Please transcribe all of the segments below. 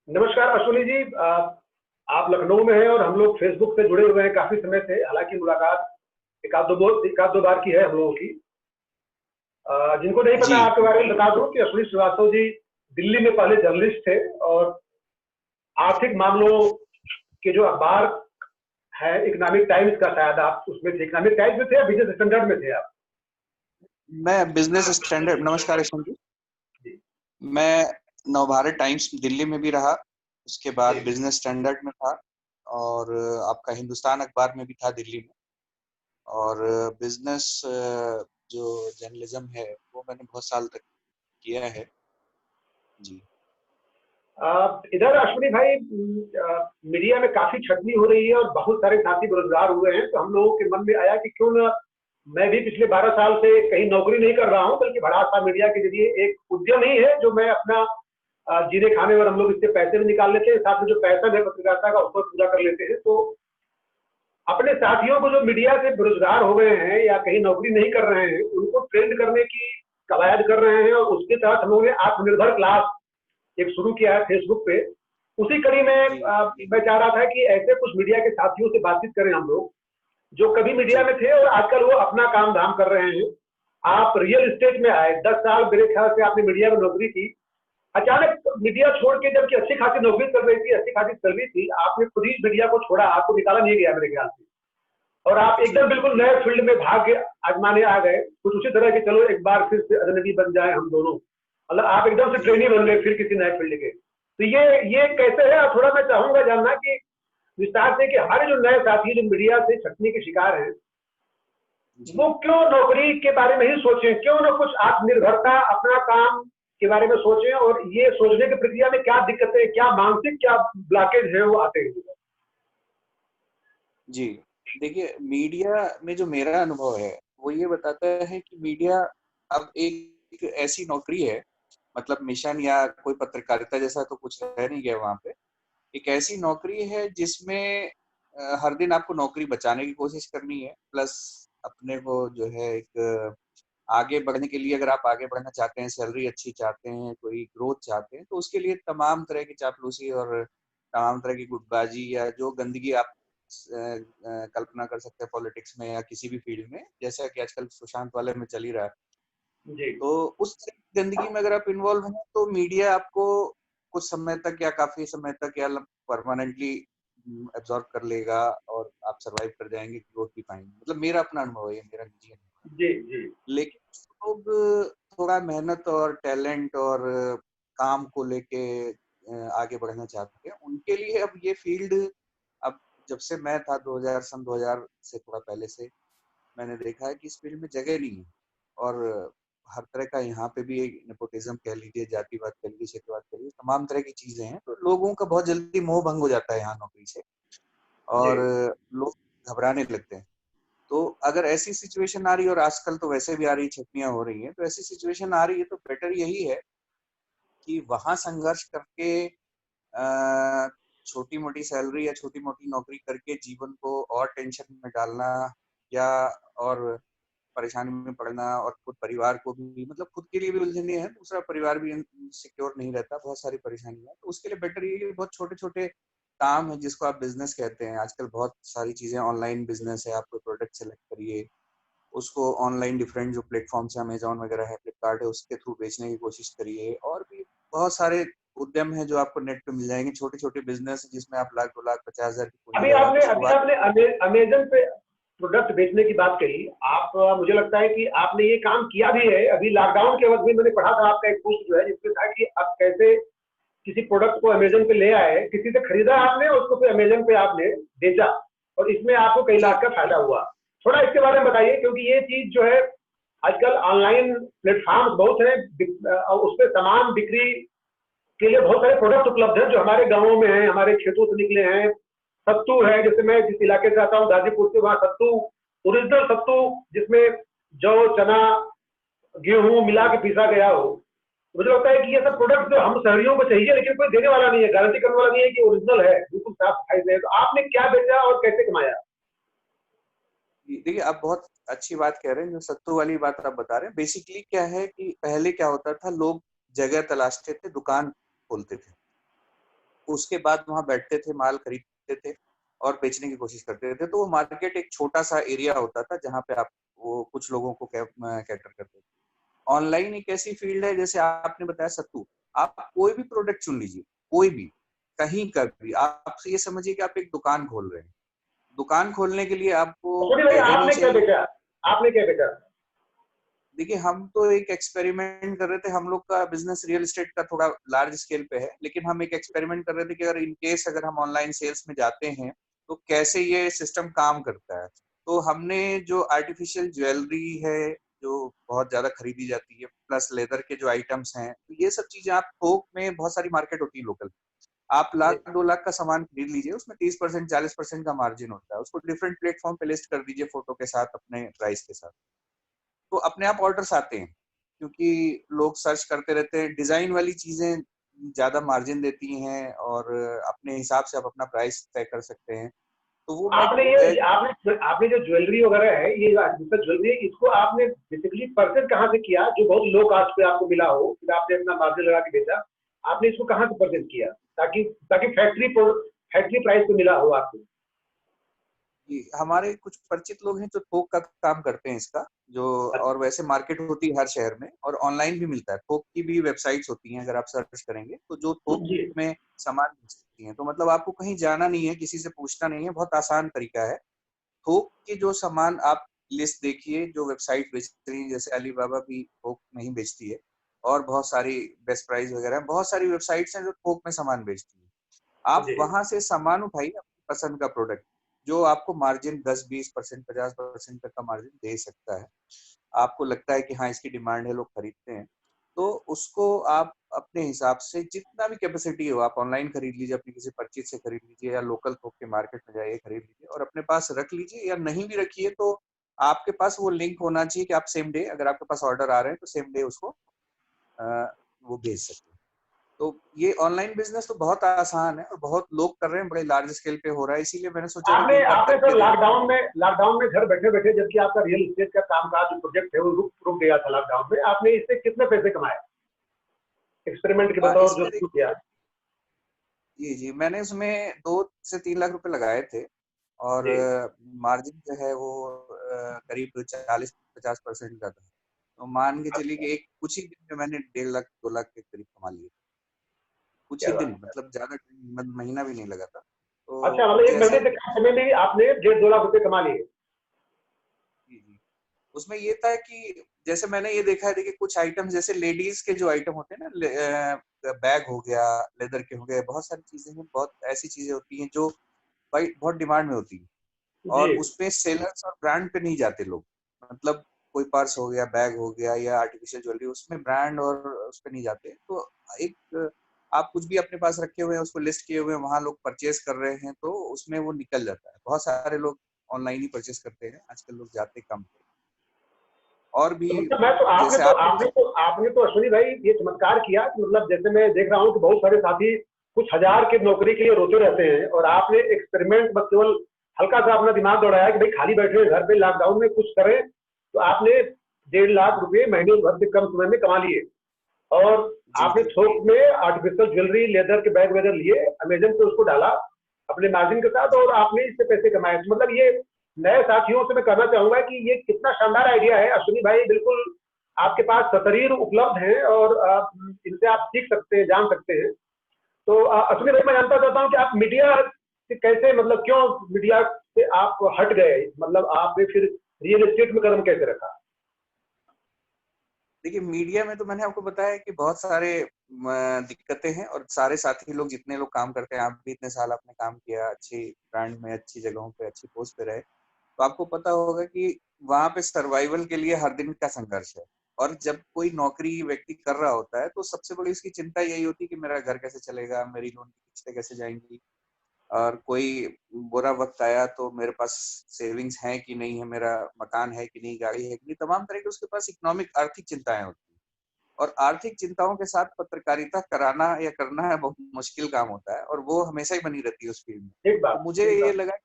नमस्कार अश्विनी जी। आप लखनऊ में हैं और हम लोग फेसबुक से जुड़े हुए हैं काफी समय से। हालांकि मुलाकात एक आध दो बार की है हम लोगों की। जिनको नहीं पता जी। आपके बारे में बता दूं कि अश्विनी श्रीवास्तव जी दिल्ली में पहले जर्नलिस्ट थे और आर्थिक मामलों के जो अखबार है इकोनॉमिक टाइम्स का, शायद आप उसमें थे। इकोनॉमिक टाइम्स में थे या बिजनेस स्टैंडर्ड में थे आप? मैं बिजनेस स्टैंडर्ड, नमस्कार यशवंत जी। जी। मैं नवभारत टाइम्स दिल्ली में भी रहा, उसके बाद जी। बिजनेस स्टैंडर्ड में था और आपका हिंदुस्तान अखबार में भी था दिल्ली में। और बिजनेस जो जर्नलिज्म है वो मैंने बहुत साल तक किया है। जी। इधर अश्विनी भाई, मीडिया में काफी छटनी हो रही है और बहुत सारे साथी बेरोजगार हुए हैं, तो हम लोगों के मन में आया कि क्यों ना मैं भी पिछले 12 साल से कहीं नौकरी नहीं कर रहा हूं, बल्कि बड़ा सा मीडिया के जरिए एक उद्यम ही है जो मैं अपना जीने खाने और हम लोग इससे पैसे भी निकाल लेते हैं, साथ में जो पैसा है पत्रकारिता का उसको पूरा कर लेते हैं। तो अपने साथियों को जो मीडिया से बेरोजगार हो गए हैं या कहीं नौकरी नहीं कर रहे हैं उनको ट्रेंड करने की कवायद कर रहे हैं, और उसके तहत हम लोगों ने आत्मनिर्भर क्लास एक शुरू किया है फेसबुक पे। उसी कड़ी में जी। मैं चाह रहा था कि ऐसे कुछ मीडिया के साथियों से बातचीत करें हम लोग, जो कभी मीडिया जी। में थे और आजकल वो अपना काम धाम कर रहे हैं। आप रियल एस्टेट में आए, 10 साल मेरे ख्याल से आपने मीडिया में नौकरी की। अचानक मीडिया छोड़ के, जबकि अच्छी खासी नौकरी कर रही थी, अच्छी खासी सर्विस थी, आपने खुद ही मीडिया को छोड़ा, आपको निकाला नहीं गया मेरे ख्याल से। और आप जी। एकदम बिल्कुल नए फील्ड में भाग्य आजमाने आ गए, कुछ उसी तरह के, चलो एक बार फिर से अजनबी बन जाए हम दोनों। मतलब आप एकदम से जी। ट्रेनी बन गए फिर किसी नए फील्ड के। तो ये कैसे है, थोड़ा मैं चाहूंगा जानना कि विस्तार से, कि हमारे जो नए साथी जो मीडिया से छटनी के शिकार हैं, जी। वो क्यों नौकरी के बारे में ही सोचें, क्यों ना कुछ आत्मनिर्भरता अपना काम के बारे में सोचें, और ये सोचने की प्रक्रिया में क्या दिक्कतें, क्या मानसिक क्या ब्लॉकेज है वो आते हैं? जी। देखिए, मीडिया में जो मेरा अनुभव है वो ये बताता है कि मीडिया अब एक ऐसी नौकरी है, मतलब मिशन या कोई पत्रकारिता जैसा तो कुछ रह नहीं गया वहां पे। एक ऐसी नौकरी है जिसमें हर दिन आपको नौकरी बचाने की कोशिश करनी है, प्लस अपने को जो है एक आगे बढ़ने के लिए, अगर आप आगे बढ़ना चाहते हैं, सैलरी अच्छी चाहते हैं, कोई ग्रोथ चाहते हैं, तो उसके लिए तमाम तरह की चापलूसी और तमाम तरह की गुटबाजी या जो गंदगी आप कल्पना कर सकते हैं पॉलिटिक्स में या किसी भी फील्ड में, जैसा कि आजकल सुशांत वाले में चल ही रहा है। जी। तो उस तरह की गंदगी में अगर आप इन्वॉल्व हैं तो मीडिया आपको कुछ समय तक या काफी समय तक या परमानेंटली एब्जॉर्ब कर लेगा और आप सरवाइव कर जाएंगे, ग्रोथ भी पाएंगे। मतलब मेरा अपना अनुभव है, ये मेरा निजी अनुभव जी। जी। है। लेकिन लोग थोड़ा मेहनत और टैलेंट और काम को लेके आगे बढ़ना चाहते हैं, उनके लिए अब ये फील्ड, अब जब से मैं था 2000 से थोड़ा पहले से मैंने देखा है कि इस फील्ड में जगह नहीं है। और हर तरह का यहाँ पे भी एक नेपोटिज्म कह लीजिए, जातिवाद कह लीजिए, क्षेत्रवाद कह लीजिए, तमाम तरह की चीजें हैं, तो लोगों का बहुत जल्दी मोह भंग हो जाता है यहाँ नौकरी से जी। और लोग घबराने लगते हैं। तो अगर ऐसी सिचुएशन आ रही है, और आजकल तो वैसे भी आ रही, छटनियां हो रही हैं, तो ऐसी सिचुएशन आ रही है तो बेटर यही है कि वहां संघर्ष करके छोटी मोटी सैलरी या छोटी मोटी नौकरी करके जीवन को और टेंशन में डालना या और परेशानी में पड़ना, और खुद परिवार को भी, मतलब खुद के लिए भी उलझने हैं, दूसरा परिवार भी सिक्योर नहीं रहता, बहुत सारी परेशानियां। तो उसके लिए बेटर ये बहुत छोटे छोटे काम है जिसको आप बिजनेस कहते हैं। आजकल बहुत सारी चीजें ऑनलाइन बिजनेस है, आप कोई प्रोडक्ट सेलेक्ट करिए, उसको ऑनलाइन डिफरेंट जो प्लेटफॉर्म है, अमेजोन वगैरह है, फ्लिपकार्ट है, उसके थ्रू बेचने की कोशिश करिए। और भी बहुत सारे उद्यम है जो आपको नेट पे मिल जाएंगे, छोटे छोटे बिजनेस जिसमें आप लाख 2 लाख 50,000 की पूंजी अभी लगा के आपने अभी शुरुआत। आपने अमेजन पे प्रोडक्ट बेचने की बात कही। आप मुझे लगता है कि आपने ये काम किया भी है। अभी लॉकडाउन के वक्त भी मैंने पढ़ा था आपका एक पोस्ट जो है, जिसमें था कि आप कैसे किसी प्रोडक्ट को अमेजन पे ले आए, किसी से खरीदा आपने, उसको फिर अमेजन पे आपने बेचा, और इसमें आपको कई जी। लाख का फायदा हुआ। थोड़ा इसके बारे में बताइए, क्योंकि ये चीज जो है आजकल ऑनलाइन प्लेटफॉर्म बहुत हैं, और उस पर सामान बिक्री के लिए बहुत सारे प्रोडक्ट उपलब्ध हैं जो हमारे गांवों में हैं, हमारे खेतों से निकले हैं। सत्तू है, जैसे मैं जिस इलाके से आता हूँ गाजीपुर से, वहाँ सत्तू, ओरिजिनल सत्तू, जिसमें जौ, चना, गेहूं मिला के पीसा गया हो। मुझे लगता है कि ये सब प्रोडक्ट जो हम शहरियों को चाहिए, लेकिन कोई देने वाला नहीं है, गारंटी करने वाला नहीं है कि ओरिजिनल है, बिल्कुल साफ सफाई से है। तो आपने क्या बेचा और कैसे कमाया? देखिए, आप बहुत अच्छी बात कह रहे हैं, जो सत्तू वाली बात आप बता रहे हैं। बेसिकली क्या है कि पहले क्या होता था, लोग जगह तलाशते थे, दुकान खोलते थे। उसके बाद वहां बैठते थे, माल खरीदते थे और बेचने की कोशिश करते थे। तो वो मार्केट एक छोटा सा एरिया होता था जहाँ पे आप वो कुछ लोगों को कैटर करते थे। ऑनलाइन एक ऐसी फील्ड है, जैसे आपने बताया सत्तू, आप कोई भी प्रोडक्ट चुन लीजिए, कोई भी, कहीं का भी। आप ये समझिए कि आप एक दुकान खोल रहे हैं। दुकान खोलने के लिए आपको छोटे भाई जगह नहीं आपने क्या चाहिए। बेचा? आपने क्या बेचा? देखिए, हम तो एक एक्सपेरिमेंट कर रहे थे। हम लोग का बिजनेस रियल एस्टेट का थोड़ा लार्ज स्केल पे है, लेकिन हम एक एक्सपेरिमेंट कर रहे थे कि अगर इन केस अगर हम ऑनलाइन सेल्स में जाते हैं तो कैसे ये सिस्टम काम करता है। तो हमने जो आर्टिफिशियल ज्वेलरी है जो बहुत ज्यादा खरीदी जाती है, प्लस लेदर के जो आइटम्स हैं, तो ये सब चीजें आप थोक में, बहुत सारी मार्केट होती है लोकल, आप जी। लाख 2 लाख का सामान खरीद लीजिए, उसमें 30% 40% का मार्जिन होता है। उसको डिफरेंट प्लेटफॉर्म पे लिस्ट कर दीजिए फोटो के साथ, अपने प्राइस के साथ, तो अपने आप ऑर्डर्स आते हैं। क्योंकि लोग सर्च करते रहते हैं, डिजाइन वाली चीजें ज्यादा मार्जिन देती हैं और अपने हिसाब से आप अपना प्राइस तय कर सकते हैं। तो वो मैं आपने आपने जो ज्वेलरी वगैरह है, ये जो आर्टिफिशियल ज्वेलरी है, इसको आपने बेसिकली परचेज कहाँ से किया जो बहुत लो कास्ट पे आपको मिला हो, फिर आपने अपना मार्जिन लगा के बेचा? आपने इसको कहाँ से परचेज किया ताकि ताकि फैक्ट्री प्राइस पे मिला हो आपको? हमारे कुछ परिचित लोग हैं जो थोक का काम करते हैं इसका, जो, और वैसे मार्केट होती है हर शहर में, और ऑनलाइन भी मिलता है। थोक की भी वेबसाइट्स होती हैं, अगर आप सर्च करेंगे तो, जो थोक जी। में सामान बेचती हैं। तो मतलब आपको कहीं जाना नहीं है, किसी से पूछना नहीं है, बहुत आसान तरीका है। थोक के जो सामान आप लिस्ट देखिए, जो वेबसाइट बेच रही है, जैसे अलीबाबा भी थोक में ही बेचती है, और बहुत सारी बेस्ट प्राइस वगैरह, बहुत सारी वेबसाइट्स हैं जो थोक में सामान बेचती है। आप जी। वहां से सामान उठाइए, अपनी पसंद का प्रोडक्ट, जो आपको मार्जिन 10-20% 50% तक का मार्जिन दे सकता है। आपको लगता है कि हाँ इसकी डिमांड है, लोग खरीदते हैं, तो उसको आप अपने हिसाब से जितना भी कैपेसिटी हो, आप ऑनलाइन खरीद लीजिए, अपनी किसी परचेज से खरीद लीजिए, या लोकल थोक के मार्केट में जाइए खरीद लीजिए और अपने पास रख लीजिए। या नहीं भी रखिए तो आपके पास वो लिंक होना चाहिए कि आप सेम डे, अगर आपके पास ऑर्डर आ रहे हैं तो सेम डे उसको अ, वो भेज सकते हैं। तो ये ऑनलाइन बिजनेस तो बहुत आसान है और बहुत लोग कर रहे हैं, बड़े लार्ज स्केल पे हो रहा है, इसीलिए मैंने सोचा था कि आपने एक बार आपने करके सर देख। लॉकडाउन में घर बैठे बैठे, जबकि आपका रियल एस्टेट का काम का जो प्रोजेक्ट है वो रुक गया था लॉकडाउन में, आपने इससे कितने पैसे कमाए एक्सपेरिमेंट के बतौर जो इसमें शुरू किया? जी जी, मैंने उसमें 2 से 3 लाख रुपए लगाए थे, और जी। मार्जिन जो है वो करीब 40-50% का था। तो मान के चलिए कि एक कुछ ही दिन में मैंने 1.5 लाख 2 लाख के करीब कमा लिए। कुछ ही क्या दिन, बात है। मतलब ज्यादा महीना भी नहीं लगा था। अच्छा, तो मतलब एक जैसा महीने से कम समय में ही आपने 1.5-2 लाख रुपए कमा लिए? जी जी, उसमें ये था कि जैसे मैंने ये देखा है, देखिए कुछ आइटम, जैसे लेडीज के जो आइटम होते हैं ना, बैग हो गया, लेदर के हो गए, बहुत सारी चीजें हैं, बहुत ऐसी चीजें होती हैं जो भाई बहुत डिमांड में होती है, जी। और उसपे सेलर्स और ब्रांड पे नहीं जाते लोग। मतलब कोई पर्स हो गया, बैग हो गया, या आर्टिफिशियल ज्वेलरी, उसमें ब्रांड और उस पे नहीं जाते। तो एक आप कुछ भी अपने पास रखे हुए हैं, उसको लिस्ट किए हुए हैं, वहां लोग परचेज कर रहे हैं, तो उसमें वो निकल जाता है। बहुत सारे लोग ऑनलाइन ही परचेज करते हैं आजकल, लोग जाते कम हैं। और भी तो मतलब मैं तो आपने जैसे तो आपने आपने तो आपने तो अश्विनी भाई ये चमत्कार किया कि मतलब जैसे मैं देख रहा हूँ कि बहुत सारे साथी कुछ हजार के नौकरी के लिए रोते रहते हैं, और आपने एक्सपेरिमेंट बस केवल हल्का सा अपना दिमाग दौड़ाया कि भाई खाली बैठे हैं घर पे लॉकडाउन में, कुछ करें, तो आपने 1.5 लाख रुपए महीने भर से कम समय में कमा लिए। और जी आपने जी थोक में आर्टिफिशियल ज्वेलरी, लेदर के बैग वगैरह लिए, अमेजन पे उसको डाला अपने मार्जिन के साथ, और आपने इससे पैसे कमाए। तो मतलब ये नए साथियों से मैं कहना चाहूंगा कि ये कितना शानदार आइडिया है अश्विनी भाई, बिल्कुल आपके पास सतरीर उपलब्ध है और इनसे आप सीख सकते हैं, जान सकते हैं। तो अश्विनी भाई, मैं जानना चाहता हूँ कि आप मीडिया से कैसे, मतलब क्यों मीडिया से आप हट गए, मतलब आपने फिर रियल एस्टेट में कदम कैसे रखा? देखिए, मीडिया में तो मैंने आपको बताया कि बहुत सारे दिक्कतें हैं, और सारे साथी लोग, जितने लोग काम करते हैं, आप भी इतने साल आपने काम किया, अच्छी ब्रांड में, अच्छी जगहों पे, अच्छी पोस्ट पे रहे, तो आपको पता होगा कि वहां पे सर्वाइवल के लिए हर दिन का संघर्ष है। और जब कोई नौकरी व्यक्ति कर रहा होता है तो सबसे बड़ी उसकी चिंता यही होती है कि मेरा घर कैसे चलेगा, मेरी लोन की किस्तें कैसे जाएंगी, और कोई बुरा वक्त आया तो मेरे पास सेविंग्स हैं कि नहीं है, मेरा मकान है कि नहीं, गाड़ी है कि नहीं, तमाम तरह की उसके पास इकोनॉमिक आर्थिक चिंताएं होती हैं। और आर्थिक चिंताओं के साथ पत्रकारिता कराना या करना है बहुत मुश्किल काम होता है, और वो हमेशा ही बनी रहती है उस फील्ड में। ठीक तो बात, मुझे ठीक ये बात। लगा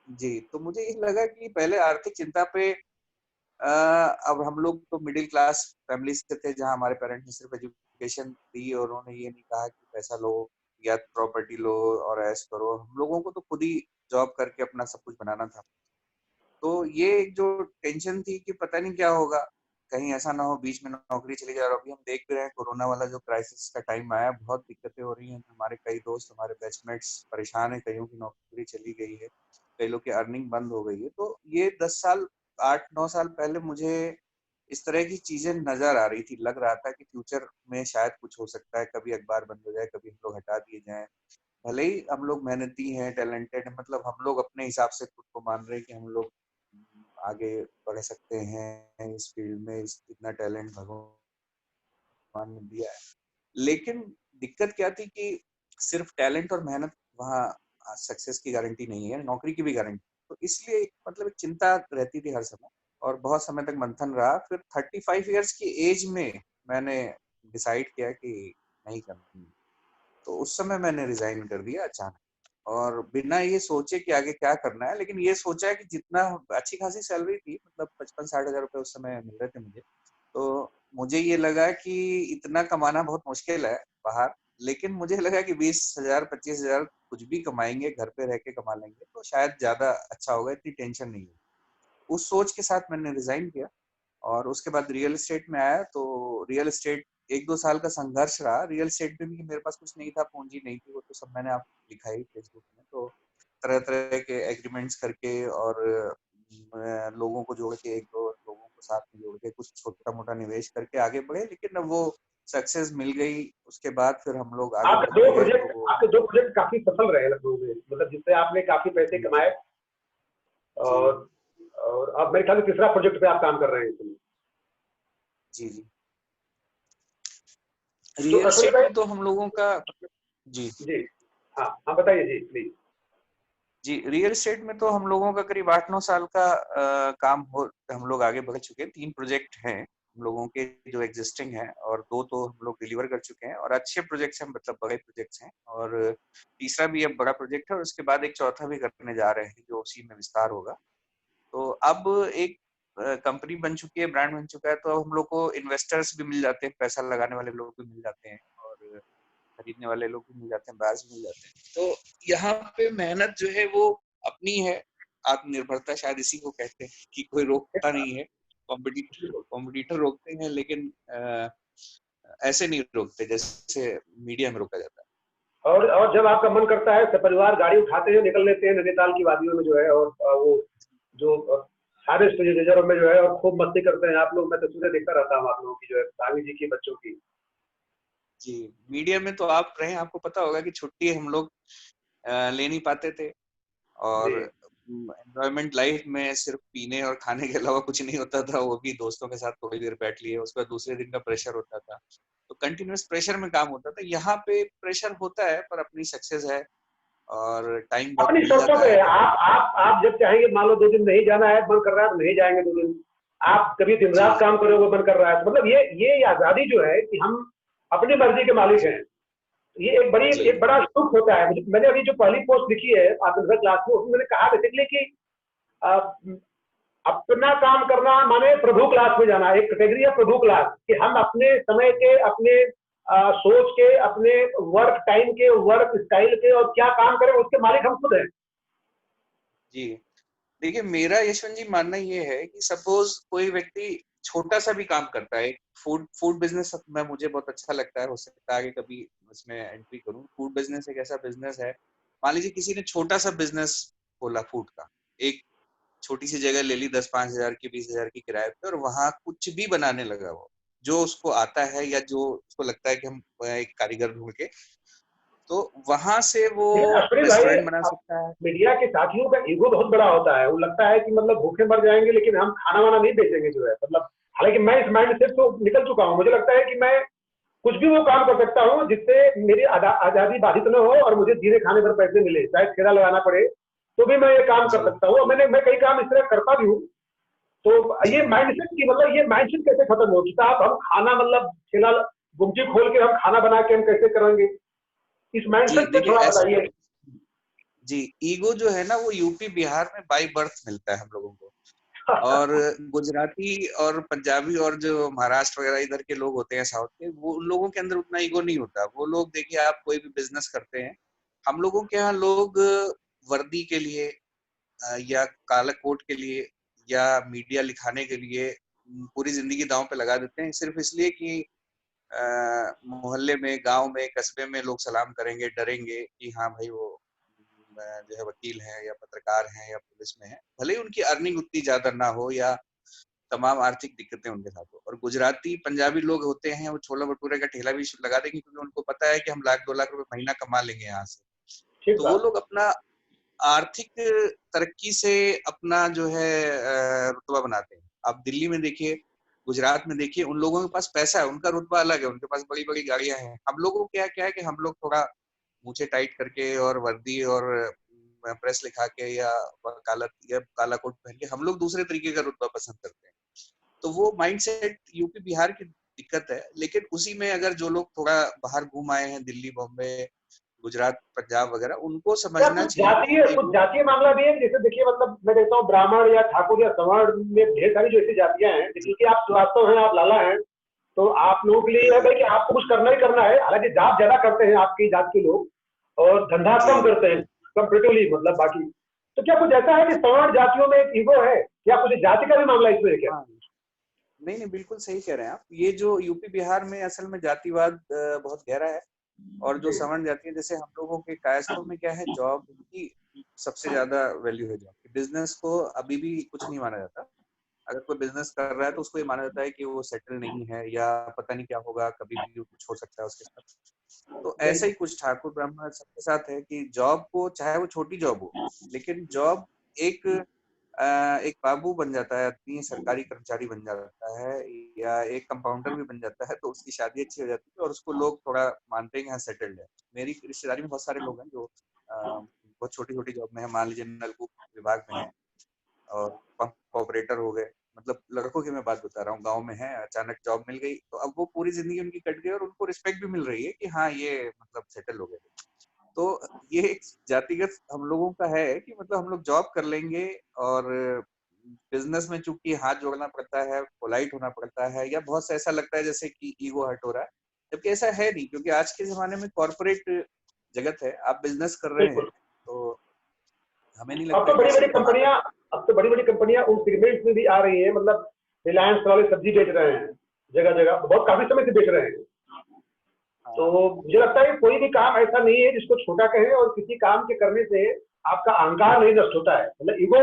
जी, तो मुझे ये लगा कि पहले आर्थिक चिंता पे अब हम लोग तो मिडिल क्लास फैमिली से थे, जहाँ हमारे पेरेंट्स ने सिर्फ एजुकेशन दी और उन्होंने ये नहीं कहा कि पैसा लो या प्रॉपर्टी लो और ऐश करो। हम लोगों को तो खुद ही जॉब करके अपना सब कुछ बनाना था। तो ये एक जो टेंशन थी कि पता नहीं क्या होगा, कहीं ऐसा ना हो बीच में नौकरी चली जाए। और अभी हम देख भी रहे हैं कोरोना वाला जो क्राइसिस का टाइम आया, बहुत दिक्कतें हो रही हैं। हमारे कई दोस्त, हमारे बैचमेट्स परेशान है, कईयों की नौकरी चली गई है, कई लोग की अर्निंग बंद हो गई है। तो ये 10 साल 8-9 साल पहले मुझे इस तरह की चीजें नजर आ रही थी, लग रहा था कि फ्यूचर में शायद कुछ हो सकता है, कभी अखबार बंद हो जाए, कभी हम लोग हटा दिए जाएं। भले ही हम लोग मेहनती हैं, टैलेंटेड हैं, मतलब हम लोग अपने हिसाब से खुद को मान रहे हैं कि हम लोग आगे बढ़ सकते हैं इस फील्ड में, इतना टैलेंट भगवान ने दिया है। लेकिन दिक्कत क्या थी कि सिर्फ टैलेंट और मेहनत वहाँ सक्सेस की गारंटी नहीं है, नौकरी की भी गारंटी। तो इसलिए मतलब एक चिंता रहती थी हर समय, और बहुत समय तक मंथन रहा। फिर 35 इयर्स की एज में मैंने डिसाइड किया कि नहीं करना, तो उस समय मैंने रिजाइन कर दिया अचानक, और बिना ये सोचे कि आगे क्या करना है। लेकिन ये सोचा है कि जितना अच्छी खासी सैलरी थी, मतलब 55-60 हजार रुपए उस समय मिल रहे थे मुझे, तो मुझे ये लगा कि इतना कमाना बहुत मुश्किल है बाहर। लेकिन मुझे लगा कि 20 हजार 25 हजार कुछ भी कमाएंगे, घर पे रह के कमा लेंगे तो शायद ज्यादा अच्छा होगा, इतनी टेंशन नहीं होगी। उस सोच के साथ मैंने रिजाइन किया, और उसके बाद रियल एस्टेट में आया। तो रियल एस्टेट 1-2 साल का संघर्ष रहा। रियल एस्टेट में भी मेरे पास कुछ नहीं था, पूंजी नहीं थी, वो तो सब मैंने आप लिखा ही फेसबुक में। तो तरह तरह के एग्रीमेंट्स करके और लोगों को जोड़ के, 1-2 लोगों को साथ में जोड़ के कुछ छोटा मोटा निवेश करके आगे बढ़े। लेकिन अब वो सक्सेस मिल गई, उसके बाद फिर हम लोग आगे बढ़ते गए। तो वो आपके दो प्रोजेक्ट काफी सफल रहे लखनऊ में, मतलब जिससे आपने काफी पैसे जी कमाए। जी और अब मेरे ख्याल में तीसरा प्रोजेक्ट पे आप काम कर रहे हैं इसमें। जी जी। तो रियल अश्विनी एस्टेट भाई। में तो हम लोगों का मतलब, जी जी। हाँ हाँ, बताइए जी प्लीज। जी, रियल एस्टेट में तो हम लोगों का करीब 8-9 साल का काम हो, हम लोग आगे बढ़ चुके हैं। 3 प्रोजेक्ट हैं हम लोगों के जो एग्जिस्टिंग हैं, और 2 तो हम लोग डिलीवर कर चुके हैं, और अच्छे प्रोजेक्ट्स हैं, मतलब बड़े प्रोजेक्ट्स हैं। और तीसरा भी अब बड़ा प्रोजेक्ट है, और उसके बाद एक चौथा भी करने जा रहे हैं जो उसी में विस्तार होगा। तो अब एक कंपनी बन चुकी है, ब्रांड बन चुका है, तो हम लोग को इन्वेस्टर्स भी मिल जाते हैं, पैसा लगाने वाले लोग भी मिल जाते हैं, और खरीदने वाले लोग भी मिल जाते हैं, बायर्स भी मिल जाते हैं। तो यहाँ पे मेहनत जो है वो अपनी है, आत्मनिर्भरता शायद इसी को कहते हैं, कि कोई रोकता नहीं है। कॉम्पिटिटर कॉम्पिटिटर रोकते हैं, लेकिन ऐसे नहीं रोकते जैसे मीडिया में रोका जाता है। और जब आपका मन करता है तो परिवार गाड़ी उठाते हैं, निकल लेते हैं नैनीताल की वादियों में जो है, और वो जो फॉरेस्ट रिजर्व में जो है, और खूब मस्ती करते हैं आप लोग। मैं तस्वीरें देखता रहता हूँ आप लोगों की, जो है भाभी जी की, बच्चों की। जी, मीडिया में तो आप रहे, आपको पता होगा कि छुट्टी हम लोग ले नहीं पाते थे, और जी। एंजॉयमेंट लाइफ में सिर्फ पीने और खाने के अलावा कुछ नहीं होता था। वो भी दोस्तों के साथ थोड़ी देर बैठ लिए, उसके बाद दूसरे दिन का प्रेशर होता था। तो कंटिन्यूअस प्रेशर में काम होता था। यहाँ पे प्रेशर होता है पर अपनी सक्सेस है, और टाइम बहुत अपनी मिल शर्तों जाता पे है। है। तो आप जब चाहेंगे, मान लो 2 दिन नहीं जाना है, मन कर रहा है तो नहीं जाएंगे 2 दिन। आप कभी दिन जी रात काम करोगे, मन कर रहा है तो, मतलब ये आजादी जो है कि हम अपनी मर्जी के मालिक जी हैं, ये जी एक बड़ा सुख होता है। मैंने अभी जो पहली पोस्ट लिखी है आप क्लास में, उसमें मैंने कहा बेसिकली कि आ, अपना काम करना माने प्रभु क्लास में जाना। एक कैटेगरी है प्रभु क्लास, कि हम अपने समय के, अपने सोच के, अपने वर्क टाइम के, वर्क स्टाइल के, और क्या काम करें उसके मालिक हम खुद हैं। जी। देखिए, मेरा यशवंत जी मानना ये है कि सपोज कोई व्यक्ति छोटा सा भी काम करता है, फूड फूड बिजनेस में मुझे बहुत अच्छा लगता है, हो सकता है आगे कभी उसमें एंट्री करूं। फूड बिजनेस एक ऐसा बिजनेस है, मान लीजिए किसी ने छोटा सा बिजनेस खोला फूड का, एक छोटी सी जगह ले ली 10-5 हजार की, 20 हजार की किराए पे, और वहां कुछ भी बनाने लगा वो, जो उसको आता है या जो उसको लगता है कि हम एक कारीगर ढूंढ के, तो वहां से वो लेकिन अश्विनी भाई, रेस्टोरेंट बना सकता है। मीडिया के साथियों का ईगो बहुत बड़ा होता है। वो लगता है कि मतलब भूखे मर जाएंगे लेकिन हम खाना वाना नहीं बेचेंगे जो है, मतलब। हालांकि मैं इस माइंड सेट तो निकल चुका हूँ। मुझे लगता है कि मैं कुछ भी वो काम कर सकता हूँ जिससे मेरी आजादी बाधित न हो, और मुझे जीने खाने भर पैसे मिले, चाहे ठेला लगाना पड़े तो भी मैं ये काम कर जी सकता हूँ। और मैं कई काम इस तरह करता भी हूँ। तो जी ये माइंडसेट की, मतलब ये माइंडसेट कैसे खत्म हो चुका है? हम खाना, मतलब ठेला गुमटी खोल के हम खाना बना के हम कैसे करेंगे? इस जी। माइंडसेट पे देखिए थोड़ा ऐसा, बताइए। जी, ईगो जो है ना वो यूपी बिहार में बाई बर्थ मिलता है हम लोगों को। और गुजराती और पंजाबी और जो महाराष्ट्र वगैरह इधर के लोग होते हैं साउथ के, वो उन लोगों के अंदर उतना ईगो नहीं होता। वो लोग देखिए, आप कोई भी बिजनेस करते हैं, हम लोगों के यहाँ लोग वर्दी के लिए या काला कोट के लिए या मीडिया लिखाने के लिए पूरी जिंदगी दांव पे लगा देते हैं, सिर्फ इसलिए कि मोहल्ले में, गांव में, कस्बे में लोग सलाम करेंगे, डरेंगे कि हाँ भाई वो जो है वकील हैं या पत्रकार हैं या पुलिस में है, भले ही उनकी अर्निंग उतनी ज्यादा ना हो या तमाम आर्थिक दिक्कतें उनके साथ हो। और गुजराती पंजाबी लोग होते हैं, वो छोला भटूरे का ठेला भी लगा देंगे, क्योंकि उनको पता है कि हम 1 लाख 2 लाख रुपए महीना कमा लेंगे यहाँ से। ठीक तो वो बात। लोग अपना आर्थिक तरक्की से अपना जो है रुतबा बनाते हैं। आप दिल्ली में देखिए, गुजरात में देखिए, उन लोगों के पास पैसा है, उनका रुतबा अलग है, उनके पास बड़ी बड़ी गाड़ियां हैं। हम लोगों को क्या है कि हम लोग थोड़ा मूछें टाइट करके और वर्दी और प्रेस लिखा के या काला कोट पहन के हम लोग दूसरे तरीके का रुतबा पसंद करते हैं। तो वो माइंडसेट यूपी बिहार की दिक्कत है। लेकिन उसी में अगर जो लोग थोड़ा बाहर घूम आए हैं, दिल्ली, बॉम्बे, गुजरात, पंजाब वगैरह, उनको क्या समझना चाहिए कि कुछ जातीय मामला भी है? जैसे देखिए, मतलब मैं देखता हूँ ब्राह्मण या ठाकुर या सवर्ण में ढेर सारी जो ऐसी जातियां हैं, क्योंकि आप श्रीवास्तव हैं, आप लाला हैं, तो आप लोगों के लिए जी यह है जी भाई कि आपको कुछ करना ही करना है। हालांकि जाप ज्यादा करते हैं आपकी जात के लोग और धंधा जी कम करते हैं कंपेरेटिवली, मतलब बाकी। तो क्या कुछ ऐसा है कि सवर्ण जातियों में एक ईगो है? क्या कुछ जाति का भी मामला इसमें है क्या? हाँ, नहीं नहीं, बिल्कुल सही कह रहे हैं आप। ये जो यूपी बिहार में असल में जातिवाद बहुत गहरा है। और जो जी। सवर्ण जाति है, जैसे हम लोगों के कायस्थों में क्या है, जॉब की सबसे ज्यादा वैल्यू है। जॉब की, बिजनेस को अभी भी कुछ नहीं माना जाता। अगर कोई बिजनेस कर रहा है तो उसको ये माना जाता है कि वो सेटल नहीं है या पता नहीं क्या होगा, कभी भी कुछ हो सकता है उसके साथ। तो ऐसा ही बिल्कुल। कुछ ठाकुर ब्राह्मण सबके साथ है कि जॉब को, चाहे वो छोटी जॉब हो, लेकिन जॉब एक एक बाबू बन जाता है आदमी, सरकारी कर्मचारी बन जाता है या एक कंपाउंडर भी बन जाता है, तो उसकी शादी अच्छी हो जाती है और उसको लोग थोड़ा मानते हैं कि हाँ सेटल्ड है। मेरी रिश्तेदारी में बहुत सारे लोग हैं जो बहुत छोटी छोटी जॉब में है, मान लीजिए नलकूप विभाग में है और पंप ऑपरेटर हो गए। मतलब लड़कों की मैं बात बता रहा हूँ, गांव में है, अचानक जॉब मिल गई, तो अब वो पूरी जिंदगी उनकी कट गई और उनको रिस्पेक्ट भी मिल रही है कि हाँ ये मतलब सेटल हो गए। तो ये एक जातिगत हम लोगों का है कि मतलब हम लोग जॉब कर लेंगे और बिजनेस में चूंकि हाथ जोड़ना पड़ता है, पोलाइट होना पड़ता है, या बहुत सा ऐसा लगता है जैसे कि ईगो हर्ट हो रहा है, जबकि ऐसा है नहीं। क्योंकि आज के जमाने में कॉर्पोरेट जगत है, आप बिजनेस कर रहे हैं, बिल्कुल। तो हमें नहीं अब लगता तो कि बड़ी किसी बड़ी को आदत। कंपनियां अब तो बड़ी बड़ी कंपनियां उन सेगमेंट में भी आ रही हैं। मतलब रिलायंस वाले सब्जी बेच रहे हैं जगह जगह, बहुत काफी समय से बेच रहे हैं। तो हाँ मुझे लगता है कि कोई भी काम ऐसा नहीं है जिसको छोटा कहें, और किसी काम के करने से आपका अहंकार नहीं नष्ट होता है। मतलब ईगो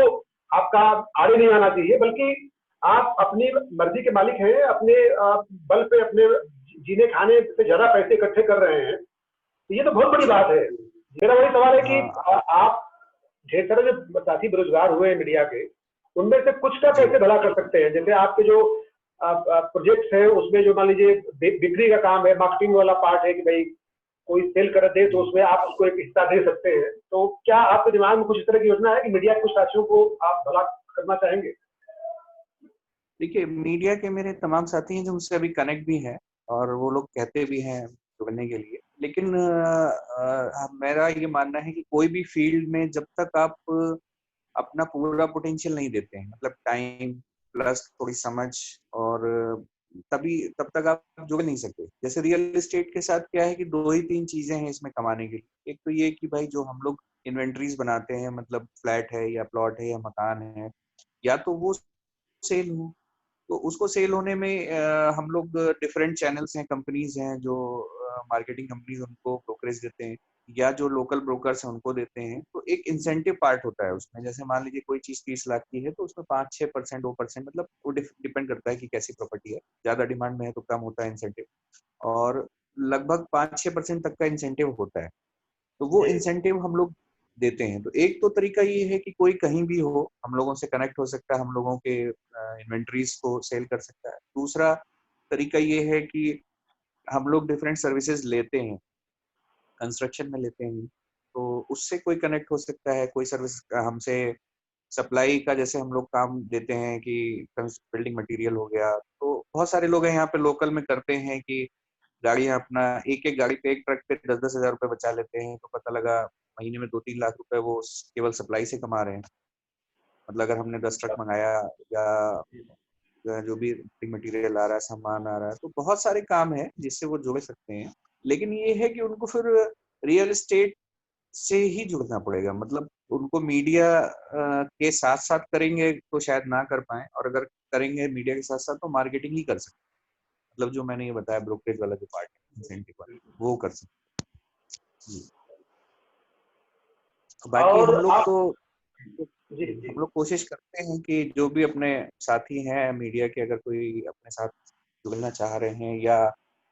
आपका आड़े नहीं आना चाहिए, बल्कि आप अपनी मर्जी के मालिक हैं, अपने बल पे अपने जीने खाने से ज्यादा पैसे इकट्ठे कर रहे हैं। तो ये तो बहुत बड़ी बात है। मेरा वही सवाल है कि हाँ आप ढेर सारे जो साथी बेरोजगार हुए हैं मीडिया के, उनमें से कुछ का जी कैसे भला कर सकते हैं? जैसे आपके जो प्रोजेक्ट्स हैं, उसमें जो मान लीजिए बिक्री का काम है, मार्केटिंग वाला पार्ट है कि भाई कोई सेल कर दे तो जी। उसमें आप उसको एक हिस्सा दे सकते हैं। तो क्या आपके दिमाग में कुछ इस तरह की योजना है कि मीडिया के कुछ साथियों को आप भला करना चाहेंगे? देखिए, मीडिया के मेरे तमाम साथी हैं जो मुझसे अभी कनेक्ट भी हैं और वो लोग कहते भी हैं जुड़ने के लिए। लेकिन मेरा ये मानना है कि कोई भी फील्ड में जब तक आप अपना पूरा पोटेंशियल नहीं देते हैं, मतलब टाइम प्लस थोड़ी समझ, और तभी तब तक आप जुड़ नहीं सकते। जैसे रियल एस्टेट के साथ क्या है कि दो ही तीन चीजें हैं इसमें कमाने के लिए। एक तो ये कि भाई जो हम लोग इन्वेंट्रीज बनाते हैं, मतलब फ्लैट है या प्लॉट है या मकान है, या तो वो सेल हो, तो उसको सेल होने में हम लोग डिफरेंट चैनल्स हैं, कंपनीज हैं जो मार्केटिंग कंपनीज उनको ब्रोकरेज देते हैं, या जो लोकल ब्रोकर्स हैं उनको देते हैं। तो एक इंसेंटिव पार्ट होता है उसमें। जैसे मान लीजिए कोई चीज 30 लाख की है, तो उसमें 5-6% 2%, मतलब वो डिपेंड करता है कि कैसी प्रॉपर्टी है। ज्यादा डिमांड में है तो कम होता है इंसेंटिव, और लगभग 5-6% तक का इंसेंटिव होता है। तो वो जी। इंसेंटिव हम लोग देते हैं। तो एक तो तरीका ये है कि कोई कहीं भी हो, हम लोगों से कनेक्ट हो सकता है, हम लोगों के इन्वेंट्रीज को सेल कर सकता है। दूसरा तरीका ये है कि हम लोग डिफरेंट सर्विसेज लेते हैं, कंस्ट्रक्शन में लेते हैं, तो उससे कोई कनेक्ट हो सकता है। कोई सर्विस हमसे सप्लाई का, जैसे हम लोग काम देते हैं कि बिल्डिंग मटेरियल हो गया, तो बहुत सारे लोग हैं यहाँ पे लोकल में करते हैं कि गाड़ियां अपना एक एक गाड़ी पे, एक ट्रक पे 10-10 हजार रुपए बचा लेते हैं, तो पता लगा महीने में 2-3 लाख रुपए वो केवल सप्लाई से कमा रहे हैं। मतलब अगर हमने 10 ट्रक मंगाया या जो भी मटेरियल आ रहा है, सामान आ रहा है, तो बहुत सारे काम है जिससे वो जुड़ सकते हैं। लेकिन ये है कि उनको फिर रियल एस्टेट से ही जुड़ना पड़ेगा। मतलब उनको मीडिया के साथ साथ करेंगे तो शायद ना कर पाए, और अगर करेंगे मीडिया के साथ साथ तो मार्केटिंग ही कर सकते हैं। मतलब जो मैंने ये बताया ब्रोकरेज वाला जो पार्ट है, इंसेंटिव वाला, वो कर सकते हैं। बाकी और हम लोग आप, तो जी जी, हम लोग कोशिश करते हैं कि जो भी अपने साथी हैं मीडिया के, अगर कोई अपने साथ जुड़ना चाह रहे हैं या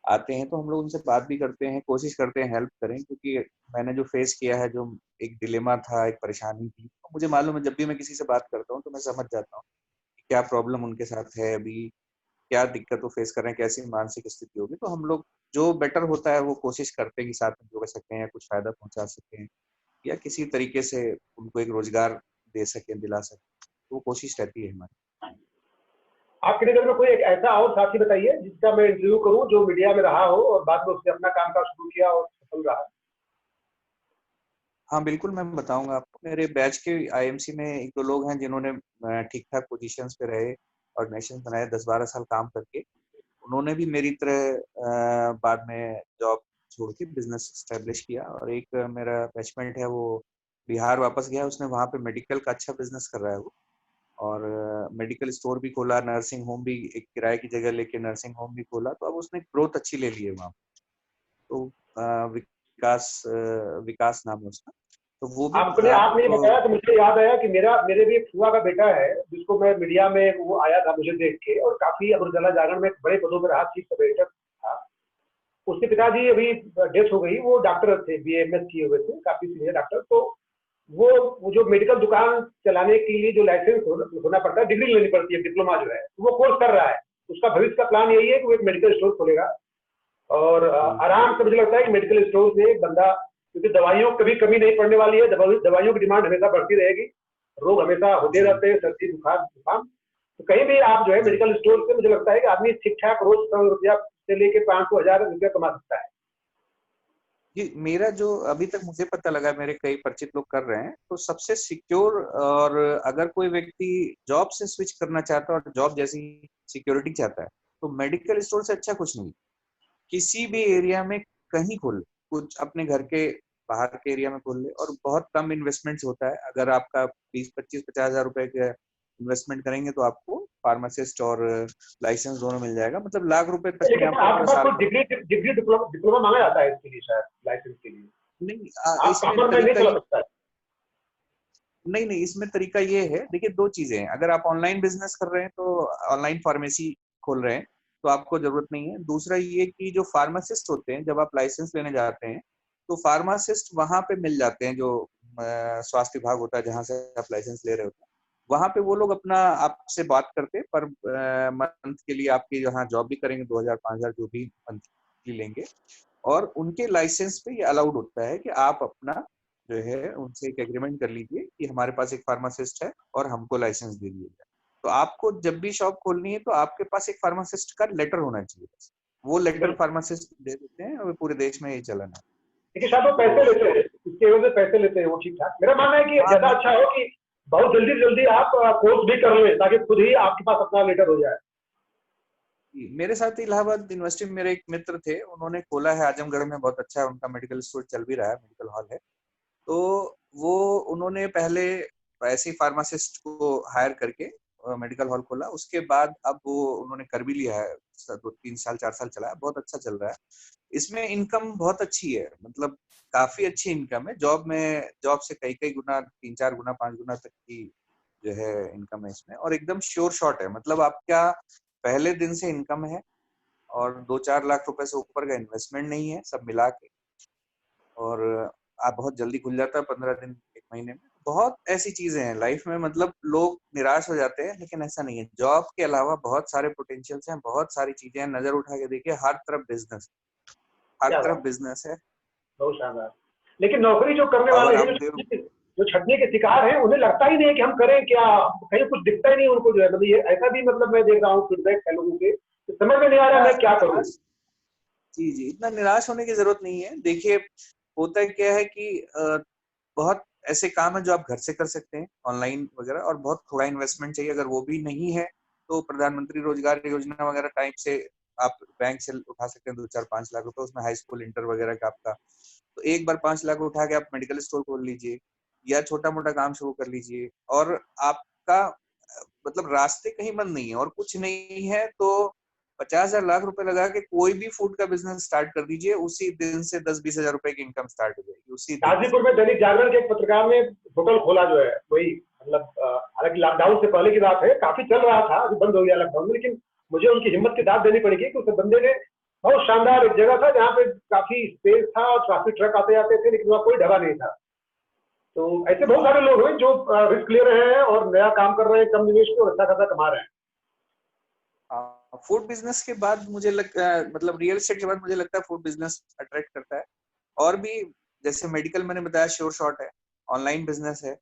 आते हैं, तो हम लोग उनसे बात भी करते हैं, कोशिश करते हैं हेल्प करें। क्योंकि मैंने जो फेस किया है, जो एक डिलेमा था, एक परेशानी थी, तो मुझे मालूम है जब भी मैं किसी से बात करता हूँ तो मैं समझ जाता हूँ कि क्या प्रॉब्लम उनके साथ है अभी, क्या दिक्कत वो फेस कर रहे हैं, कैसी मानसिक स्थिति होगी। तो हम लोग जो बेटर होता है वो कोशिश करते हैं कि साथ में जुड़ सकें या कुछ फायदा पहुंचा सकें, या किसी तरीके से उनको एक रोजगार दे सकें, दिला सकें। तो वो कोशिश रहती है हमारी। आपके नज़र में कोई एक ऐसा और साथी बताइए जिसका मैं इंटरव्यू करूं, जो मीडिया में रहा हो और बाद में उसने अपना काम काज शुरू किया और सफल रहा। हाँ बिल्कुल, मैं बताऊंगा आपको। मेरे बैच के आईएमसी में एक दो लोग हैं जिन्होंने ठीक ठाक पोजीशंस पे रहे, ऑर्गेनाइजेशन बनाए 10-12 साल काम करके। उन्होंने भी मेरी तरह बाद में जॉब छोड़ के बिजनेस स्टैब्लिश किया। और एक मेरा बैचमेंट है, वो बिहार वापस गया, उसने वहाँ पे मेडिकल का अच्छा बिजनेस कर रहा है वो। और मेडिकल स्टोर भी खोला, नर्सिंग होम भी एक किराए की जगह लेके नर्सिंग होम भी खोला। तो अब उसने ग्रोथ अच्छी ले ली है वहाँ। तो विकास नाम है उसका। तो वो भी आपने आपने ये आपको। बताया तो मुझे याद आया कि मेरे भी एक फुआ का बेटा है, जिसको मैं मीडिया में वो आया था मुझे देख के, और काफी अब्र उजाला जागरण में बड़े पदों पर रहा, चीफ एडिटर था। उसके पिताजी अभी डेथ हो गई, वो डॉक्टर थे, बीएमएस किए हुए थे, काफी सीनियर डॉक्टर। तो वो जो मेडिकल दुकान चलाने के लिए जो लाइसेंस होना पड़ता है, डिग्री लेनी पड़ती है, डिप्लोमा जो है, वो कोर्स कर रहा है। उसका भविष्य का प्लान यही है कि वो एक मेडिकल स्टोर खोलेगा। और आराम से मुझे लगता है कि मेडिकल स्टोर से एक बंदा, क्योंकि दवाइयों कभी कमी नहीं पड़ने वाली है, दवाइयों की डिमांड हमेशा बढ़ती रहेगी, रोग हमेशा होते जी रहते हैं, सर्दी बुखार जुकाम। तो कहीं भी आप जो है जी मेडिकल स्टोर से, मुझे लगता है कि आदमी ठीक ठाक रोज 100 रुपया से लेके 500-1000 रुपया कमा सकता है। जी। मेरा जो अभी तक मुझे पता लगा, मेरे कई परिचित लोग कर रहे हैं, तो सबसे सिक्योर, और अगर कोई व्यक्ति जॉब से स्विच करना चाहता है और जॉब जैसी सिक्योरिटी चाहता है, तो मेडिकल स्टोर से अच्छा कुछ नहीं। किसी भी एरिया में कहीं खोल ले, कुछ अपने घर के बाहर के एरिया में खोल ले, और बहुत कम इन्वेस्टमेंट्स होता है। अगर आपका 20-25-50 हजार रुपए का इन्वेस्टमेंट करेंगे तो आपको फार्मासिस्ट और लाइसेंस दोनों मिल जाएगा। मतलब लाख रुपए तक में लेकिन आपका आपके पूरा पास साल कोई का। डिग्री डिप्लोमा डिप्लोमा मांगा जाता है इसके लिए, शायद लाइसेंस के लिए। नहीं, आप इसमें कॉमन में नहीं तरीका चला ये। सकता है। नहीं नहीं, इसमें तरीका ये है, देखिए दो चीजें हैं। अगर आप ऑनलाइन बिजनेस कर रहे हैं तो ऑनलाइन फार्मेसी खोल रहे हैं तो आपको जरूरत नहीं है। दूसरा ये कि जो फार्मासिस्ट होते हैं, जब आप लाइसेंस लेने जाते हैं तो फार्मासिस्ट वहां पे मिल जाते हैं, जो स्वास्थ्य विभाग होता है जहां से आप लाइसेंस ले रहे होते हैं। वहां पे वो लोग अपना आपसे बात करते हैं, पर मंथ के लिए आपके यहाँ जॉब भी करेंगे, 2000-5000 जो भी मंथली लेंगे। और उनके लाइसेंस पे ये अलाउड होता है कि आप अपना जो है उनसे एक एग्रीमेंट कर लीजिए कि हमारे पास एक फार्मासिस्ट है और हमको लाइसेंस दे दीजिएगा। तो आपको जब भी शॉप खोलनी है तो आपके पास एक फार्मासिस्ट का लेटर होना चाहिए बस। वो लेटर बिल्कुल। फार्मासिस्ट दे देते हैं, और पूरे देश में यही चलन है। लेकिन शायद वो पैसे तो लेते हैं, इसके एवज में पैसे लेते हैं वो, ठीक ठाक। मेरा मानना है कि हाँ, ज्यादा अच्छा हो कि बहुत जल्दी जल्दी आप कोर्स भी कर लें, ताकि खुद ही आपके पास अपना लेटर हो जाए। मेरे साथ इलाहाबाद यूनिवर्सिटी में मेरे एक मित्र थे, उन्होंने खोला है आजमगढ़ में, बहुत अच्छा है उनका मेडिकल स्टोर, चल भी रहा है, मेडिकल हॉल है। तो वो उन्होंने पहले ऐसे ही फार्मासिस्ट को हायर करके मेडिकल हॉल खोला। उसके बाद अब वो उन्होंने कर भी लिया है, 2-3 साल 4 साल चला है, बहुत अच्छा चल रहा है। इसमें इनकम बहुत अच्छी है, मतलब काफी अच्छी इनकम है। जॉब से कई कई गुना, 3-4 गुना, 5 गुना तक की जो है इनकम है इसमें। और एकदम श्योर शॉट है, मतलब आपका पहले दिन से इनकम है, और 2-4 लाख रुपए से ऊपर का इन्वेस्टमेंट नहीं है सब मिला के। और आप बहुत जल्दी खुल जाता है, 15 दिन 1 महीने में। बहुत ऐसी चीजें हैं लाइफ में, मतलब लोग निराश हो जाते हैं, लेकिन ऐसा नहीं है। जॉब के अलावा बहुत सारे पोटेंशियल्स हैं, बहुत सारी चीजें हैं। नजर उठा के देखिए, हर तरफ बिजनेस, हर क्या तरफ बात, बिजनेस है। बहुत शानदार। लेकिन नौकरी जो करने बाबा वाले हैं, रामदेव। जो छटनी के शिकार हैं, उन्हें लगता ही नहीं है कि हम करें क्या, कहीं कुछ दिखता ही नहीं उनको जो है। मतलब ये ऐसा भी, मतलब मैं देख रहा हूँ फीडबैक है लोगों के, कि समझ में नहीं आ रहा इतना मैं क्या करूँ। निराश जी जी, इतना निराश होने की जरूरत नहीं है। देखिए, होता क्या है कि बहुत ऐसे काम है जो आप घर से कर सकते हैं ऑनलाइन वगैरह, और बहुत थोड़ा इन्वेस्टमेंट चाहिए। अगर वो भी नहीं है तो प्रधानमंत्री रोजगार योजना वगैरह टाइप से आप बैंक से उठा सकते हैं 2-4-5 लाख रुपए, उसमें हाई स्कूल इंटर वगैरह का आपका, तो एक बार 5 लाख उठा के आप मेडिकल स्टोर खोल लीजिए या छोटा मोटा काम शुरू कर लीजिए, और आपका मतलब रास्ते कहीं बंद नहीं है और कुछ नहीं है तो 50,000 लाख रुपए लगा के कोई भी फूड का बिजनेस स्टार्ट कर दीजिए, उसी दिन से 10-20 हजार रुपए की इनकम स्टार्ट हो जाएगी उसी दिन से। गाजीपुर में दैनिक जागरण के एक पत्रकार ने होटल खोला जो है, वही मतलब हालांकि लॉकडाउन से पहले की बात है, काफी चल रहा था, अभी बंद हो गया लॉकडाउन में, लेकिन मुझे उनकी हिम्मत की दाद देनी पड़ेगी कि उस बंदे ने बहुत शानदार एक जगह था जहाँ पे काफी स्पेस था और काफी ट्रक आते जाते थे, लेकिन वहाँ कोई ढाबा नहीं था। तो ऐसे बहुत सारे लोग हैं जो रिस्क ले रहे हैं और नया काम कर रहे हैं कम निवेश पे और अच्छा खासा कमा रहे हैं। फूड बिजनेस के बाद मुझे मतलब रियल एस्टेट के बाद मुझे लगता है फूड बिजनेस अट्रैक्ट करता है। और भी जैसे मेडिकल मैंने बताया श्योर शॉट है, ऑनलाइन बिजनेस है।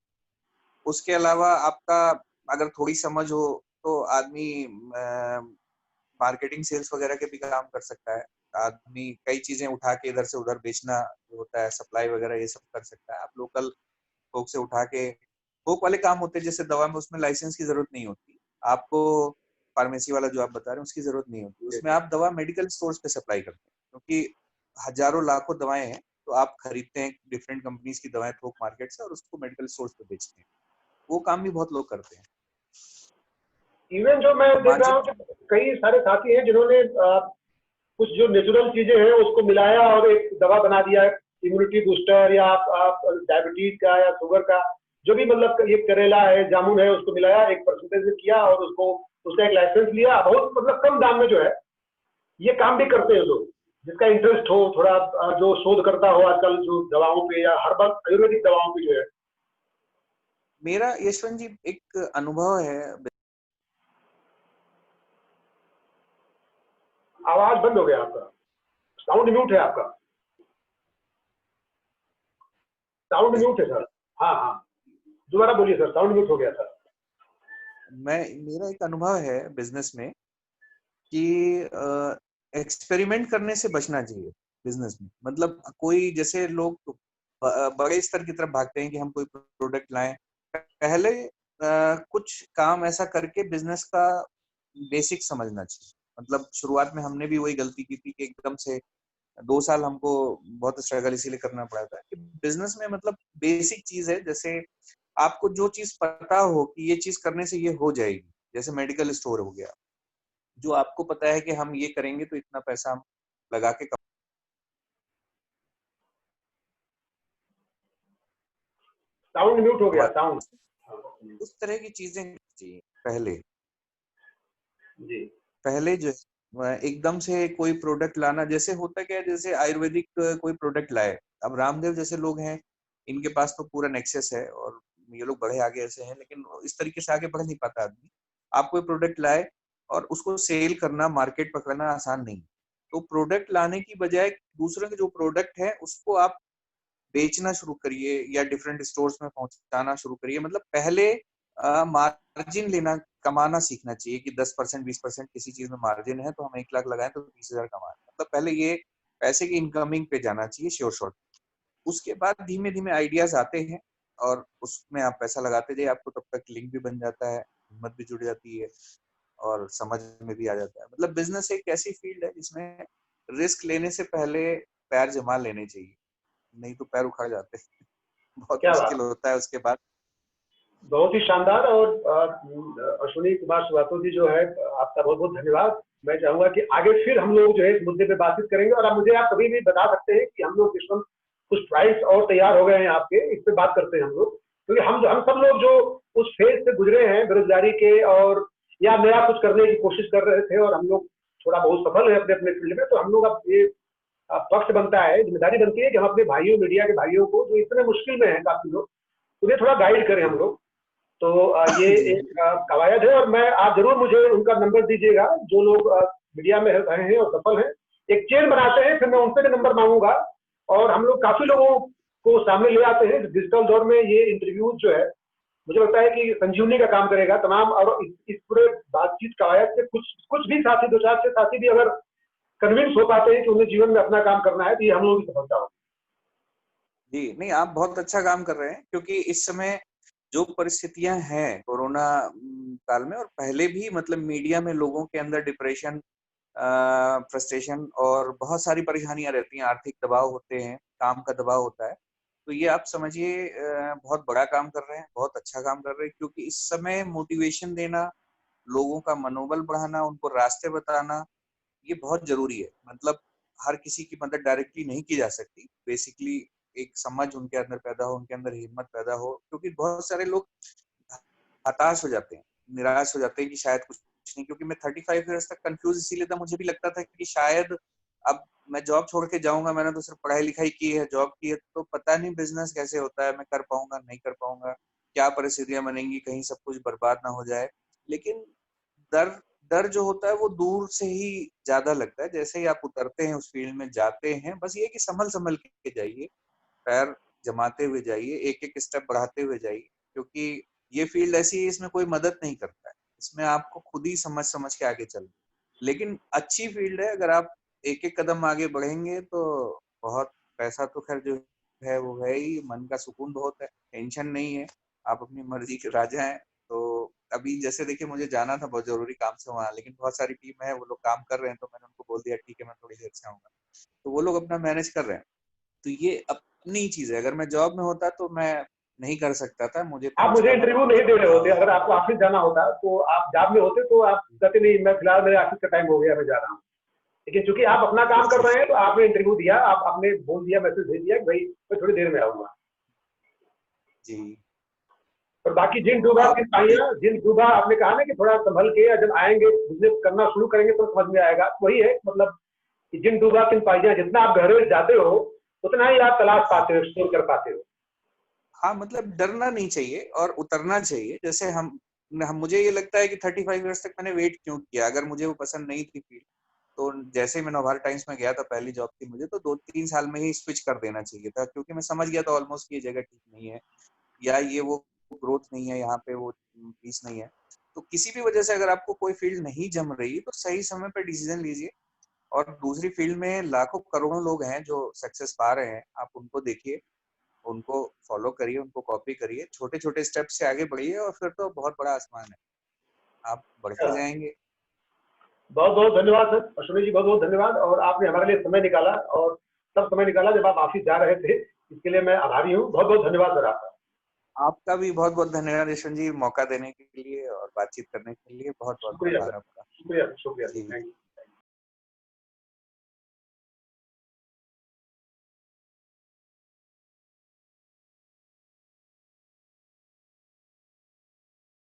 उसके अलावा आपका अगर थोड़ी समझ हो तो आदमी मार्केटिंग सेल्स वगैरह के भी काम कर सकता है। आदमी कई चीजें उठा के इधर से उधर बेचना जो होता है, सप्लाई वगैरह ये सब कर सकता है। आप लोकल थोक से उठा के, थोक वाले काम होते हैं जैसे दवा में, उसमें लाइसेंस की जरूरत नहीं होती आपको। फार्मेसी वाला जो आप बता रहे हैं उसकी जरूरत नहीं होती, उसमें आप दवा मेडिकल स्टोर्स पे सप्लाई करते हैं, क्योंकि हजारों लाखों दवाएं हैं तो आप खरीदते हैं डिफरेंट कंपनीज की दवाएं थोक मार्केट से और उसको मेडिकल स्टोर्स पे बेचते हैं। वो काम भी बहुत लोग करते हैं। इवन जो मैं देख रहा मार्जिन हूँ कि कई सारे साथी हैं जिन्होंने कुछ जो नेचुरल चीजें हैं उसको मिलाया और एक दवा बना दिया है, इम्यूनिटी बूस्टर या आप डायबिटीज का या शुगर का, जो भी मतलब ये करेला है जामुन है उसको मिलाया, एक परसेंटेज में किया और उसको उसका एक लाइसेंस लिया, बहुत मतलब कम दाम में जो है ये काम भी करते हैं लोग। जिसका इंटरेस्ट हो थोड़ा, जो शोध करता हो आजकल जो दवाओं पे या हर्बल आयुर्वेदिक दवाओं पे जो है। मेरा यशवंत जी एक अनुभव है। आवाज बंद हो गया आपका, साउंड म्यूट है आपका, साउंड म्यूट है सर। हाँ हाँ, दोबारा बोलिए सर, साउंड म्यूट हो गया था। मेरा एक अनुभव है बिजनेस में कि एक्सपेरिमेंट करने से बचना चाहिए बिजनेस में। मतलब कोई जैसे लोग बड़े स्तर की तरफ भागते हैं कि हम कोई प्रोडक्ट लाएं, पहले कुछ काम ऐसा करके बिजनेस का बेसिक समझना चाहिए। मतलब शुरुआत में हमने भी वही गलती की थी कि एकदम से 2 साल हमको बहुत स्ट्रगल इसीलिए करना पड़ा था कि बिजनेस में मतलब बेसिक चीज है। जैसे आपको जो चीज पता हो कि ये चीज करने से ये हो जाएगी, जैसे मेडिकल स्टोर हो गया, जो आपको पता है कि हम ये करेंगे तो इतना पैसा हम लगा के साउंड म्यूट हो गया, कमा, साउंड। उस तरह की चीजें चाहिए पहले। जी पहले जो एकदम से कोई प्रोडक्ट लाना, जैसे होता क्या है, जैसे आयुर्वेदिक कोई प्रोडक्ट लाए, अब रामदेव जैसे लोग हैं, इनके पास तो पूरा नेक्सस है और ये लोग बड़े आगे ऐसे हैं, लेकिन इस तरीके से आगे बढ़ नहीं पाता आदमी। आप कोई प्रोडक्ट लाए और उसको सेल करना, मार्केट पकड़ना आसान नहीं। तो प्रोडक्ट लाने की बजाय दूसरे के जो प्रोडक्ट है उसको आप बेचना शुरू करिए या डिफरेंट स्टोर्स में पहुंचाना शुरू करिए। मतलब पहले मार्जिन लेना, कमाना सीखना चाहिए कि 10% 20% किसी चीज में मार्जिन है तो हम 1 लाख लगाएं तो 20,000 कमाएं। मतलब पहले ये पैसे की इनकमिंग पे जाना चाहिए श्योर शॉट। उसके बाद धीमे धीमे आइडियाज आते हैं और उसमें आप पैसा लगाते जाइए, आपको तब तक लिंक भी बन जाता है, हिम्मत भी जुड़ जाती है और समझ में भी आ जाता है। मतलब बिजनेस एक ऐसी फील्ड है जिसमें रिस्क लेने से पहले पैर जमा लेने चाहिए, नहीं तो पैर उखड़ जाते हैं। बहुत क्या मुश्किल बात, होता है उसके बाद। बहुत ही शानदार। और अश्विनी कुमार श्रीवास्तव जी जो है, आपका बहुत बहुत धन्यवाद। मैं चाहूंगा कि आगे फिर हम लोग जो है इस मुद्दे पे बातचीत करेंगे और आप मुझे आप कभी भी बता सकते हैं कि हम लोग इस वक्त कुछ प्राइस और तैयार हो गए हैं आपके, इस पे बात करते हैं हम लोग, क्योंकि हम सब लोग जो उस फेज से गुजरे हैं बेरोजगारी के, और या नया कुछ करने की कोशिश कर रहे थे और हम लोग थोड़ा बहुत सफल है अपने अपने फील्ड में, तो हम लोग अब ये पक्ष बनता है, जिम्मेदारी बनती है कि हम अपने भाइयों, मीडिया के भाइयों को जो इतने मुश्किल में है काफी लोग, उन्हें थोड़ा गाइड करें हम लोग। तो ये जी एक कवायद है और मैं, आप जरूर मुझे उनका नंबर दीजिएगा जो लोग मीडिया में रहे हैं और सफल हैं। एक चेन बनाते हैं, फिर मैं उनसे भी नंबर मांगूंगा और हम लोग काफी लोगों को सामने ले आते हैं। डिजिटल दौर में ये इंटरव्यू जो है, मुझे लगता है कि संजीवनी का काम करेगा तमाम। और इस पूरे बातचीत कवायद से कुछ कुछ भी साथी, दो चार से साथी भी अगर कन्विंस हो पाते हैं कि उन्हें जीवन में अपना काम करना है, तो ये हम लोगों की सफलता होगी। जी, नहीं आप बहुत अच्छा काम कर रहे हैं, क्योंकि इस समय जो परिस्थितियां हैं कोरोना काल में और पहले भी, मतलब मीडिया में लोगों के अंदर डिप्रेशन, फ्रस्ट्रेशन और बहुत सारी परेशानियां रहती हैं, आर्थिक दबाव होते हैं, काम का दबाव होता है। तो ये आप समझिए बहुत बड़ा काम कर रहे हैं, बहुत अच्छा काम कर रहे हैं, क्योंकि इस समय मोटिवेशन देना, लोगों का मनोबल बढ़ाना, उनको रास्ते बताना, ये बहुत जरूरी है। मतलब हर किसी की मदद डायरेक्टली नहीं की जा सकती, बेसिकली एक समझ उनके अंदर पैदा हो, उनके अंदर हिम्मत पैदा हो, क्योंकि बहुत सारे लोग हताश हो जाते हैं, निराश हो जाते हैं कि शायद कुछ नहीं। क्योंकि मैं 35 इयर्स तक कंफ्यूज इसीलिए था, मुझे भी लगता था कि शायद अब मैं जॉब छोड़ के जाऊंगा, मैंने तो सिर्फ पढ़ाई लिखाई की है, जॉब की है, तो पता नहीं बिजनेस कैसे होता है, मैं कर पाऊंगा नहीं कर पाऊंगा, क्या परिस्थितियां बनेंगी, कहीं सब कुछ बर्बाद ना हो जाए। लेकिन डर डर जो होता है वो दूर से ही ज्यादा लगता है, जैसे ही आप उतरते हैं उस फील्ड में जाते हैं, बस ये कि संभल संभल के जाइए, पैर जमाते हुए जाइए, एक एक स्टेप बढ़ाते हुए जाइए, क्योंकि ये फील्ड ऐसी है, इसमें कोई मदद नहीं करता है, इसमें आपको खुद ही समझ समझ के आगे चलना। लेकिन अच्छी फील्ड है, अगर आप एक एक कदम आगे बढ़ेंगे तो बहुत, पैसा तो खैर जो है वो है ही, मन का सुकून बहुत है, टेंशन नहीं है, आप अपनी मर्जी के राजा हैं। तो अभी जैसे देखिए मुझे जाना था बहुत जरूरी काम से वहां, लेकिन बहुत सारी टीम है, वो लोग काम कर रहे हैं, तो मैंने उनको बोल दिया ठीक है मैं थोड़ी देर से आऊंगा, तो वो लोग अपना मैनेज कर रहे हैं। तो ये अपनी चीज है, अगर मैं जॉब में होता तो मैं नहीं कर सकता था, मुझे आप कम से मुझे कम इंटरव्यू अपनी नहीं दे रहे होते, हाँ। अगर आपको ऑफिस जाना होता तो आप जॉब में होते तो आप कहते नहीं मैं फिलहाल मेरे ऑफिस का टाइम हो गया मैं जा रहा हूँ। लेकिन चूंकि आप अपना काम कर रहे हैं तो आपने इंटरव्यू दिया, आप आपने बोल दिया, मैसेज भेज दिया कि भाई मैं थोड़ी देर में आऊंगा। जी। और बाकी तो आप जिन डूबा आपने कहा ना कि थोड़ा संभल के, या जब आएंगे बिजनेस करना शुरू करेंगे तो समझ में आएगा, वही है मतलब कि जिन डूबा किन पाइया, जितना आप गहरे जाते हो उतना ही आप तलाश हाँ पाते हो, एक्सप्लोर कर पाते हो। हाँ, मतलब डरना नहीं चाहिए और उतरना चाहिए। जैसे हम मुझे ये लगता है कि 35 इयर्स तक मैंने वेट क्यों किया, अगर मुझे वो पसंद नहीं थी फील्ड, तो जैसे ही मैं नौभार टाइम्स में गया था, पहली जॉब थी मुझे, तो 2-3 साल में ही स्विच कर देना चाहिए था, क्योंकि मैं समझ गया था ऑलमोस्ट ये जगह ठीक नहीं है, या ये वो ग्रोथ नहीं है यहाँ पे, वो पीस नहीं है। तो किसी भी वजह से अगर आपको कोई फील्ड नहीं जम रही, तो सही समय पर डिसीजन लीजिए। और दूसरी फील्ड में लाखों करोड़ों लोग हैं जो सक्सेस पा रहे हैं, आप उनको देखिए, उनको फॉलो करिए, उनको कॉपी करिए, छोटे छोटे स्टेप से आगे बढ़िए, और फिर तो बहुत बड़ा आसमान है, आप बढ़ते जाएंगे। बहुत बहुत धन्यवाद सर, अश्विनी जी बहुत बहुत धन्यवाद, और आपने हमारे लिए समय निकाला, और तब समय निकाला जब आप ऑफिस जा रहे थे, इसके लिए मैं आभारी हूँ। बहुत बहुत धन्यवाद सर आपका। आपका भी बहुत बहुत धन्यवाद यशवंत जी, मौका देने के लिए और बातचीत करने के लिए बहुत बहुत शुक्रिया आभार सर, आपका। शुक्रिया शुक्रिया, जी। Thank you.